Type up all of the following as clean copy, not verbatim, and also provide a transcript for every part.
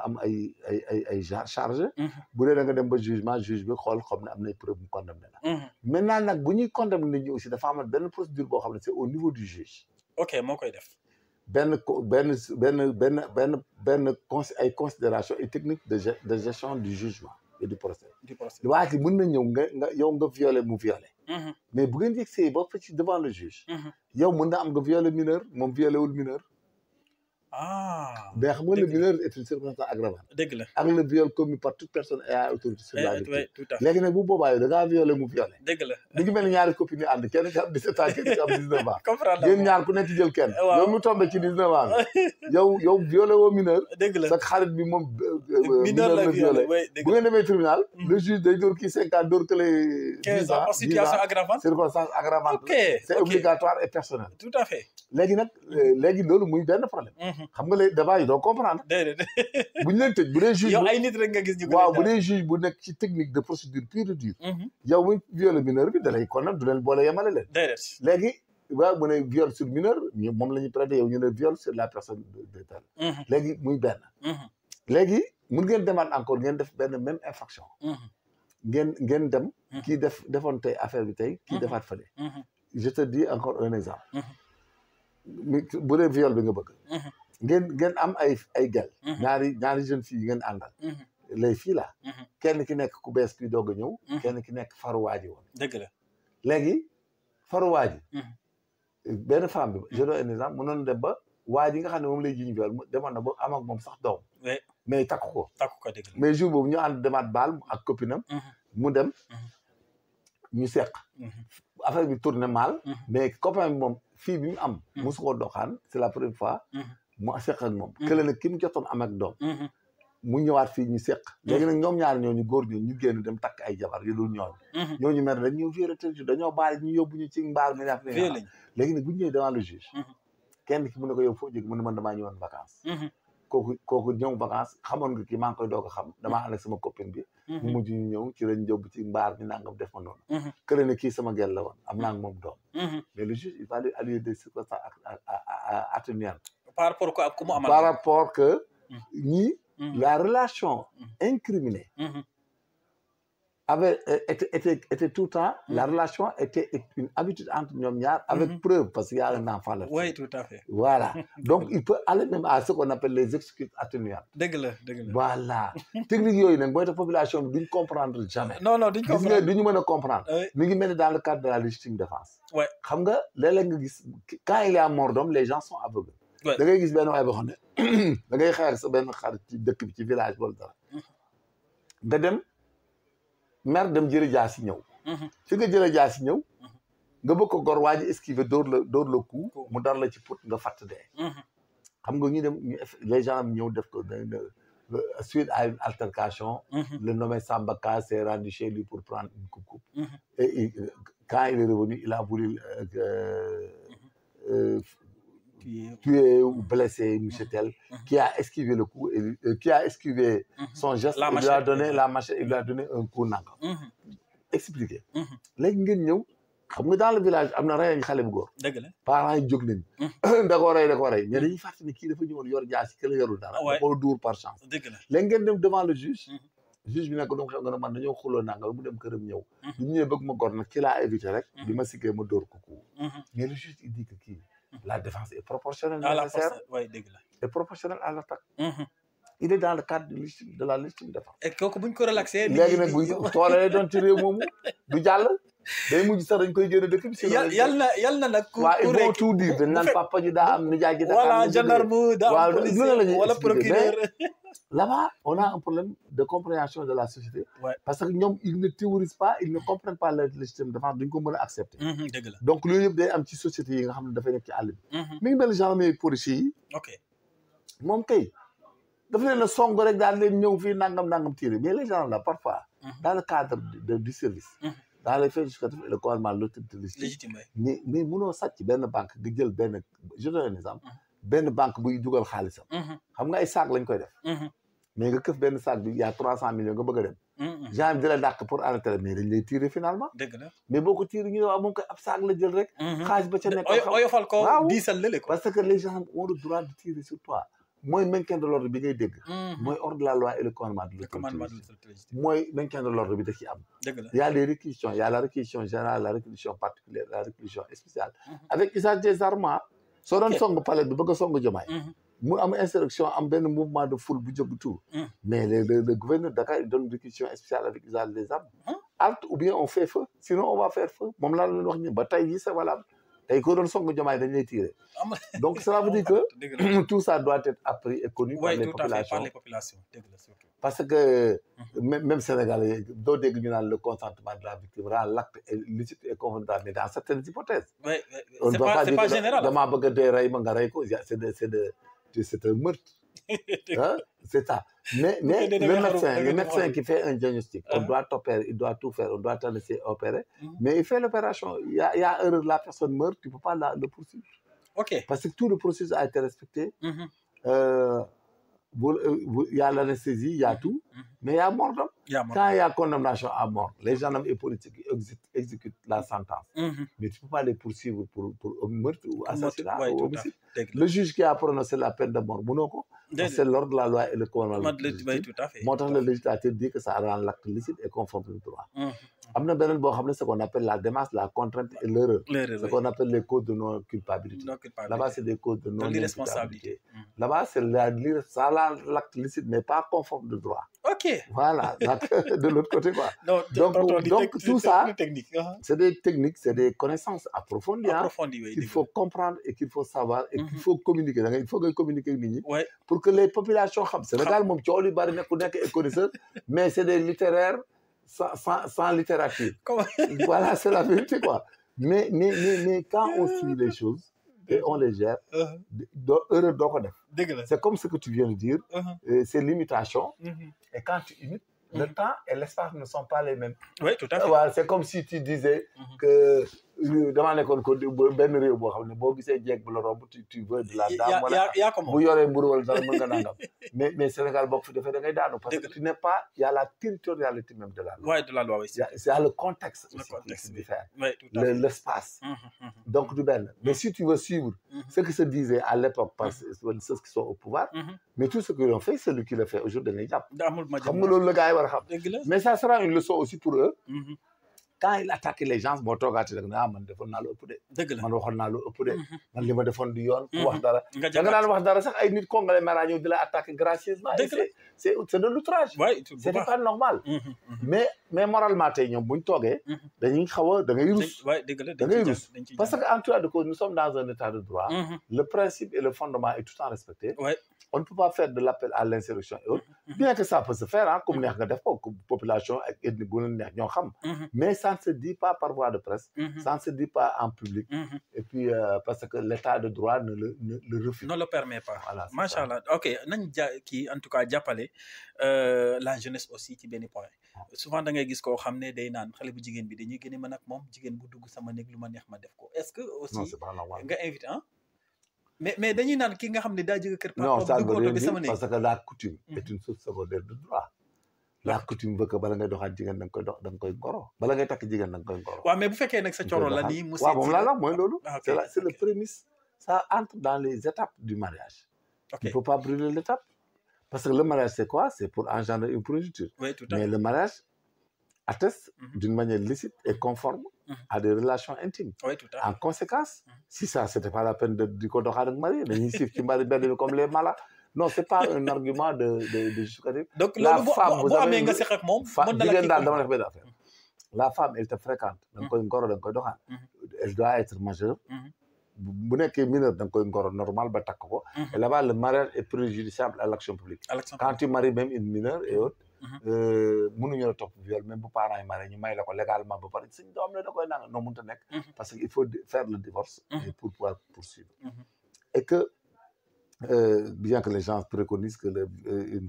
am ay charge bu dee da nga dem ba jugement juge bi xool xam ne am nay preuve mu condamné la maintenant nag bu ñuy condamné nit ñi aussi dafa amat benn procédure boo xam ne c'est au niveau du juge ok moo koy def ay considération et technique de gestion du jugement et du procès waa ci mën na ñëw nga yow nga violé mu violé mais bu ngeen yegsee ba fa ci devant le juge yow mën na am nga violé mineur moom violé wul mineur mais xam nga le mineur est une circonstance aggravante dëgg la ak le viol commis par toute personne ayant autorité sur la victime tout à fait léegi nag bu boobaa yow da ngaa violé mu violé dëgg la bu ñu mel ni ñaari copines yi ànd kenn ki am 17 ans kenn ki am 19 ans comprendre yéen ñaar ku nekk jël kenn yow mu tombé ci 19 ans yow violé woo mineur dëgg la sa xarit bi moom mineur la violé bu ngeen demee tribunal le juge day dóor kii 5 ans dóor que les 10 ans situation aggravante circonstance aggravante c'est obligatoire et personnel tout à fait léegi nag léegi loolu muy benn problème xam nga léegi débat yi doo comprendre bu ñu leen tëj bu dee juge yow ay nit rek nga gis ñu waaw bu dee juge bu nekk ci technique de procédure pure et dure yow muy viol mineur bi da lay kon nag du leen boole yemale leen léegi waaw mu ne viol sur mineur moom la ñuy prêter yow ñu ne viol sur la personne de tel léegi muy benn léegi mun ngeen demaat encore ngeen def benn même infraction ngeen dem kii defoon tey affaire bi tey kii defaat fële je te dis encore un exemple bu dee viol bi nga bëgg ngeen am ay gel ñaari jeune fille yi ngeen àndal les filles là kenn ki nekk ku bees ki doog a ñëw kenn ki nekk faruwaaji woon dëgg la léegi faruwaaji benn femme bi je donne un exemple mënoon dem ba waa ji nga xam ne moom lay jiñ viol demoon na ba am ak moom sax doom mais takku ko dëgg la mais jour boobu ñu ànd demaat baal ak copinam mu dem ñu seq affaire bi tourné mal mais copain bi moom fii bi mu am mosu koo doxaan c'est la première fois mu seq ak moom kële nag ki mu jotoon am ak doom mu ñëwaat fii ñu seq léegi nag ñoom ñaar ñooñu góor ñooñu ñu génn dem takk ay jabar yu dul ñooñu mer rek ñu violé dañoo baal ñu yóbbu ñu ci mbaar mi def léegi nag bu ñu ñëwee devant le juge kenn ki mu ne ko yow foo jóg mu ne man damaa ñëwoon vacances kooku ñëw vacances xamoon nga kii maa ngi koy doog a xam damaa ànd ak sama copine bi mu mujj ñu ñëw ci lañ jóbbu ci mbaar mi nangam def ma noonu kële ne kii sama gel la woon am naa ak moom doom mais le juge il va lui allouer des circonstances atténuantes par rapport que ñii la relation incriminée était tout le temps la relation était une habitude entre ñoom ñaar avec preuve parce qu'il y a un enfant là. Oui, tout à fait. Voilà. Donc il peut aller même à ce qu'on appelle les excuses atténuantes. dëgg la. Voilà. technique yooyu nag booy tax population bi duñ comprendre jamais. non duñ comprendre gis nga duñu mën a comprendre. mi ngi mel ni dans le cadre de la légitime défense. xam nga léeg-léeg nga gis quand il y a mort d'homme les gens sont aveugles. da ngay gis benn waay boo xam ne da ngay xeex sa benn xarit ci dëkk bi ci village wala dara nga dem mer dem jële jaasi ñëw fi nga jële jaasi ñëw nga bëgg ko gor waa ji esquiver dóor la coup mu dar la ci put nga fatt dee xam nga ñu dem les gens ñëw def ko suite à une altercation le nommé Samba Ka s'est rendu chez lui pour prendre une coupe et quand il est revenu il a voulu tué ou blessé monsieur tel qui a esquivé le coup et qui a esquivé son geste il lui a donné la machette il lui a donné un coup nangam expliqué léegi ngeen ñëw xam nga dans le village am na rey xale bu góor dëgg la parents yi jóg nañ da koo rey mais dañuy fàttali ne kii dafa ñëwoon yor jaasi ki la yorul dara da koo dóor par chance dëgg la léegi ngeen dem devant le juge juge bi nekk donc xam nga ne man dañoo xuloo nangam mu dem këram ñëw bu ñëwee bëgg ma gor nag ci laa évité rek bi ma sikkee ma dóor ko coup mais le juge il dit que kii la défense est proportionnelle nécessaire et proportionnelle à l'attaque il est dans le cadre de la légitime défense et kooku buñ ko relaxé léegi nag buñ toolee doon ci réew moomu du jàll day mujj sax dañ koy génn dëkk bi si yal na nag waaw il faut tout dire dañ naan papa ji daa am nijaay ji voilà gendarme daa am policier wala procureur là-bas on a un problème de compréhension de la société parce que ñoom ils ne théorisent pas ils ne comprennent pas la légitime défense duñ ko mën a accepter dëgg la donc loolu yëpp day am ci société yi nga xam ne dafay nekk ci àll bi mi ngi mel gendarmerie policier yi moom kay dafa leen a song rek daal leen ñëw fii nangam tiré mais les gens là parfois dans le cadre du service dans les faits justificatifs et le commandement de l'autorité légitime mais mënoo sàcc benn banque nga jël benn je donne un exemple benn banque buy dugal xaalisam xam nga ay sac lañ koy def mais nga këf benn sac bi y a 300 millions nga bëgg a dem genre di la dàq pour arrêter mais dañ lay tirer finalement dëgg la mais boo ko tirer ñu ne waaw moom koy ab sac la jël rek xaalis ba ca nekk oyofal ko diisal lële ko parce que les gens ont le droit de tirer sur toi mooy maintien de l'ordre bi ngay dégg. mooy ordre de la loi et le commandement de l'autorité. mooy maintien de l'ordre bi da ci am. dëgg la il y a les réquisitions, il y a la réquisition générale, la réquisition particulière, la réquisition spéciale. avec usage des armes. soo doon song palais bi bëgg a song Diomaye. mu am insurrection am benn mouvement de foule bu jóg tout. mais le gouverneur de Dakar il donne une réquisition spéciale avec usage des armes. halte ou bien on fait feu sinon on va faire feu moom laa leen wax ni ba tey jii c'est valable tey ko doon song Diomaye dañ lay tirer. donc cela veut dire que tout ça doit être appris et connu par les populations. par les populations dëgg la surtout. parce que même Sénégalais doo dégg ñu naan le consentement de la victime rend l'acte licite et conforme mais dans certaines hypothèses. oui on c'est doit pas dire pas que général. damaa bëgg a dee rey ma nga rey ko c'est un meurtre. Hein? C'est ça. Mais le médecin qui fait un diagnostic, on doit opérer, il doit tout faire, on doit te laisser opérer, mais il fait l'opération. Il y a erreur, la personne meurt, tu ne peux pas le poursuivre. Ok. Parce que tout le processus a été respecté. Il y a l'anesthésie, il y a tout, mais il y a mort d'homme. Quand il y a condamnation à mort, les gendarmes et politiques exécutent la sentence. Mais tu ne peux pas les poursuivre pour meurtre ou assassinat ou homicide. Le juge qui a prononcé la peine de mort, c'est l'ordre de la loi et le commandement. Tout à fait. Le législateur dit que ça rend l'acte licite et conforme au droit. Ce qu'on appelle la démarche, la contrainte et l'erreur. Ce qu'on appelle les causes de non-culpabilité. Là-bas, c'est des causes de non-responsabilité. Là-bas, c'est l'acte licite, mais pas conforme de droit. Ok. Voilà, de l'autre côté, quoi. Donc tout ça, c'est des techniques, c'est des connaissances approfondies, qu'il faut comprendre et qu'il faut savoir et qu'il faut communiquer. Il faut communiquer pour que les populations sachent. Sénégal, mais c'est des littéraires sans littérature. Voilà, c'est la vérité, quoi. Mais quand on suit les choses et on les gère, c'est comme ce que tu viens de dire, c'est l'imitation. Et quand tu imites, le temps et l'espace ne sont pas les mêmes. Oui, tout à fait. Voilà, c'est comme si tu disais que dans l'école, tu veux de la dame. Mais Sénégal, parce que tu n'es pas, il y a la territorialité même de la loi. Oui, de la loi, oui. C'est le contexte qui diffère, l'espace. Donc, mais si tu veux suivre ce qui se disait à l'époque par ceux qui sont au pouvoir, mais tout ce qu'ils ont fait, c'est lui qui le fait aujourd'hui. Mais ça sera une leçon aussi pour eux. Quand il attaque les gens, man defoon naa lu ëpp de. Man waxoon naa lu ëpp de. Man li ma defoon du yoon. wax dara. da nga daan wax dara sax ay nit congolais mara ñëw di la attaquer gracieusement. C'est de l'outrage. C'est pas normal. Mais moralement tey ñoom buñ toogee. dañuy xaw a da ngay rus. da ngay rus parce que en tout cas de cause nous sommes dans un état de droit. Le principe et le fondement est tout le temps respecté. On ne peut pas faire de l'appel à l'insurrection et autres. Bien que ça peut se faire, comme neex nga def ko population ak ethnie bu leen neex ñoo xam. Mais ça ne se dit pas par voie de presse, ça ne se dit pas en public. Et puis, parce que l'état de droit ne le refuse. Ne le permet pas. Voilà, Machallah. Ok, en tout cas, jàppale la jeunesse aussi ci benn point. Souvent da ngay gis koo xam ne day naan xale bu jigéen bi dañuy gën a mën ak moom jigéen bu dugg sama néeg lu ma neex ma def ko. Est-ce que aussi nga invité mais dañuy naan ki nga xam ne daa jóge kër non ça veut rien dire parce que la coutume est une source secondaire de droit. La coutume veut que bala ngay doxaat jigéen da nga koy ngoro bala ngay takk jigéen da nga koy ngoro. waaw mais bu fekkee nag sa coro la nii. waaw moom laa la mooy loolu. c'est le prémisse. Ça entre dans les étapes du mariage. Il ne faut pas brûler l'étape. Parce que le mariage c'est quoi? C'est pour engendrer une progéniture. Oui, tout à fait. Mais le mariage atteste d'une manière licite et conforme à des relations intimes. Oui, tout à fait. En conséquence, si ça, c'était pas la peine de ko doxaan ak marié, dañuy siif ci mbari benn bi comme les malades. Non, c'est pas un argument de justificatif. Donc, la femme, vous avez nga seq ak moom, jigéen daal dama def benn affaire. La femme, elle te fréquente. Da nga koy ngoro, da nga koy doxaan. Elle doit être majeure. Bu nekkee mineur da nga koy ngoro normal ba takk ko. Et là-bas, le mariage est préjudiciable à l'action publique. Quand tu maries même une mineure et autres, mënuñu la topp viol même bu parents yi marié ñu may la ko légalement ba pare suñ doom la da koy nanga noo mënta nekk parce que il faut faire le divorce pour pouvoir poursuivre et que bien que les gens préconisent que une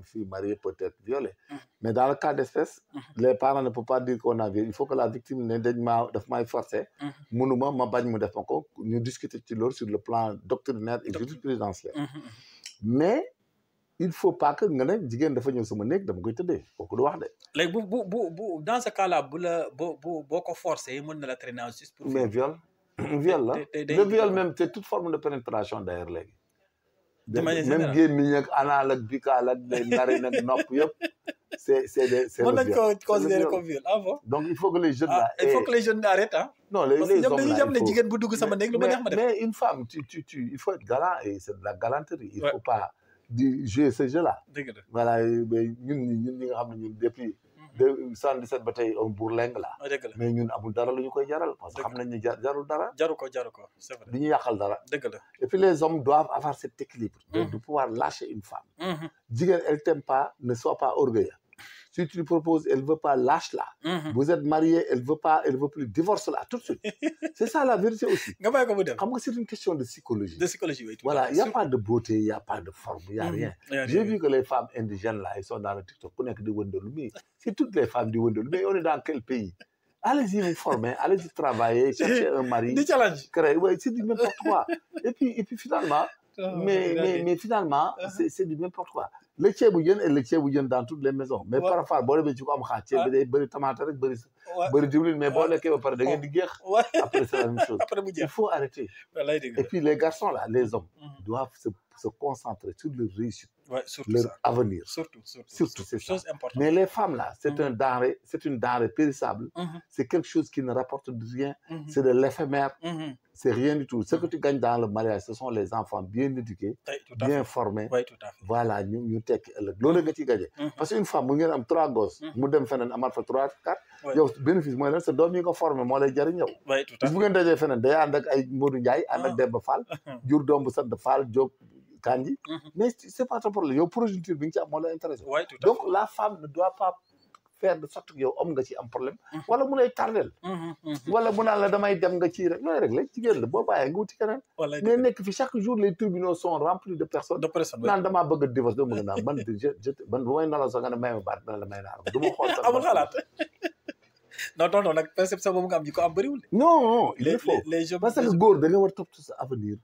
fille mariée peut être violée mais dans le cas d'espèce les parents ne peuvent pas dire qu'on a violé. Il faut que la victime ne daf may forcer mënuma ma bañ mu def ma ko ñu discuter ci loolu sur le plan doctrinaire et jurisprudentiel mais il faut pas que nga ne jigéen dafa ñëw sama néeg dama koy tëddee kooku du wax de. léegi bu dans ce cas là boo ko forcé mën na la traîner en justice pour. Mais viol la le viol même c'est toute forme de pénétration d'ailleurs léegi. de manière même générale gémmiñ ak anal ak bikal ak narine ak nopp yëpp c'est mën le nañ viol. ko considérer viol. comme viol ah bon Donc il faut que les jeunes ah là il faut que les jeunes arrêtent ah non parce que les ñoom hommes dañuy là jàpp il ne faut jigéen bu dugg sama néeg lu ma neex ma def mais une femme il faut être galant et c'est de la galanterie il Ouais. faut pas jouer ce jeu là dëgg la voilà mais ñun ñi nga xam ne ñun depuis de 77 ba tey on bourlingue là dëgg la mais ñun amul dara lu ñu koy jaral parce que Dëgg xam nañ ni jarul dara jaru ko c'est vrai du ñu yàqal dara dëgg la et puis les hommes doivent avoir cet équilibre de pouvoir lâcher une femme jigéen elle t'aime pas ne sois pas orgueilleux si tu lui proposes elle veut pas lâche-la vous êtes mariés elle veut plus divorce-la tout de suite c'est ça la vérité aussi nga bàyyi ko mu dem xam nga c'est une question de psychologie de psychologie oui voilà il y a pas de beauté il y a pas de forme il y a rien j'ai vu que les femmes indigènes là ils sont dans le TikTok ku nekk di wëndalu mais c'est toutes les femmes di wëndalu mais on est dans quel pays allez-y vous former allez-y travailler chercher un mari di challenge créer ouais, c'est du n'importe quoi et puis finalement mais finalement c'est du n'importe quoi le ceebu jën et le ceebu jën dans toutes les maisons mais parfois boo demee ci ko am xaar ceeb bi day bëri tomate rek bëri diwlin mais boo lekkee ba pare da ngeen di jeex après c'est la même chose après mu jeex il faut arrêter et puis les garçons là les hommes doivent se concentrer sur leur réussite leur avenir surtout c'est chose ça importante mais les femmes là c'est une denrée périssable c'est quelque chose qui ne rapporte rien c'est de l'éphémère c'est rien du tout ce que tu gagnes dans le mariage ce sont les enfants bien éduqués bien formés voilà ñu tekki ëllëg loolu nga ciy gagné parce que une femme mu ngeen am 3 gosses mu dem feneen amaat fa 3 4 yow bénéfice mooy lan sa doom yi nga formé moo lay jariñ yow bu ngeen dajee feneen day ànd ak ay Modou Ndiaye ànd ak Demba Fall jur doom bu sant Fall Diop Kandji mais c'est pas ton problème yow progéniture bi nga ci am moo lay intéressé donc la femme ne doit pas faire de sorte que yow am nga ci am problème wala mu lay tardel wala mu naan la damay dem nga ci rek looy rek la jigéen la boo bàyyee nga wuti keneen mais nekk fi chaque jour les tribunaux sont remplis de personnes naan damaa bëgg a divorce dama bëgg naan man bu may nalaw sax nga ne may ma baat dina la may naa du ma xool sax amul xalaat non nag perception boobu nga am ji ko am bëriwul non il faut les jeunes parce que góor da nga war topp sa avenir